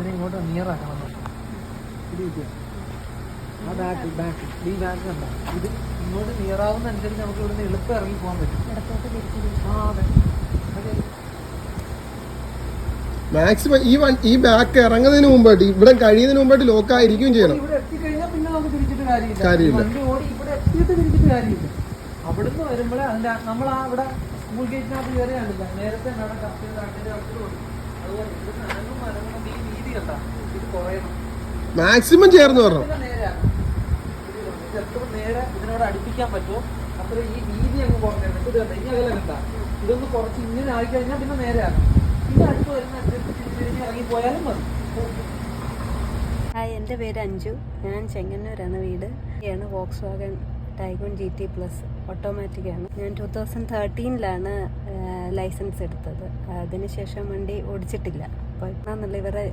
ഇതിനെ ഇങ്ങോട്ട് നിയർ ആക്കണം. ഇത് കിട്ടിയ ആ ബാക്ക് ഈ ബാക്ക് കണ്ട ഇത് ഇങ്ങോട്ട് നിയർ ആവുന്നതനുസരിച്ച് നമുക്ക് ഇവിടുന്ന് എളുപ്പം ഇറങ്ങി പോകാൻ പറ്റും. ആ അതെ മാക്സിമം ഈ ബാക്ക് ഇറങ്ങുന്നതിന് മുമ്പായിട്ട് ഇവിടെ കഴിയുന്നതിന് മുമ്പായിട്ട് ലോക്ക് ആയിരിക്കും ചെയ്യണം. ഇവിടെ എത്തിക്കഴിഞ്ഞാൽ പിന്നെ നമുക്ക് തിരിച്ചിട്ട് കാര്യമില്ല. വണ്ടി ഓടി ഇവിടെ എത്തിയിട്ട് തിരിച്ചിട്ട് കാര്യമില്ല. അവിടുന്ന് വരുമ്പോഴേ അതിന്റെ നമ്മൾ ആ ഇവിടെ സ്കൂൾ ഗേറ്റിനകത്ത് കയറി കണ്ടില്ല, നേരത്തെ നടക്കാം അതുപോലെ ഇവിടുന്ന് അനങ്ങും മരങ്ങളും ഈ വീതി കണ്ട ഇത് കുറയണം. മാക്സിമം ചേർന്ന് പറഞ്ഞു എത്ര നേരെ ഇതിനോട് അടുപ്പിക്കാൻ പറ്റുമോ അത്ര ഈ വീതി അങ്ങ് കുറഞ്ഞിരുന്നു. ഇത് കണ്ട ഇനി അകലെ കണ്ട ഇതൊന്ന് കുറച്ച് ഇങ്ങനെ ആയിക്കഴിഞ്ഞാൽ പിന്നെ നേരെ ആക്കും. പിന്നെ അടുത്ത് വരുന്നതനുസരിച്ച് തിരിഞ്ഞ് ഇറങ്ങി പോയാലും മതി. ഹായ്, എൻ്റെ പേര് അഞ്ജു. ഞാൻ ചെങ്ങന്നൂരാണ് വീട്. ആണ് വോക്സ്വാഗൺ ടൈഗോൺ GT പ്ലസ് ഓട്ടോമാറ്റിക്കാണ്. ഞാൻ 2013 ലൈസൻസ് എടുത്തത്. അതിനുശേഷം വണ്ടി ഓടിച്ചിട്ടില്ല. അപ്പോൾ ഇപ്പം ഇവരെ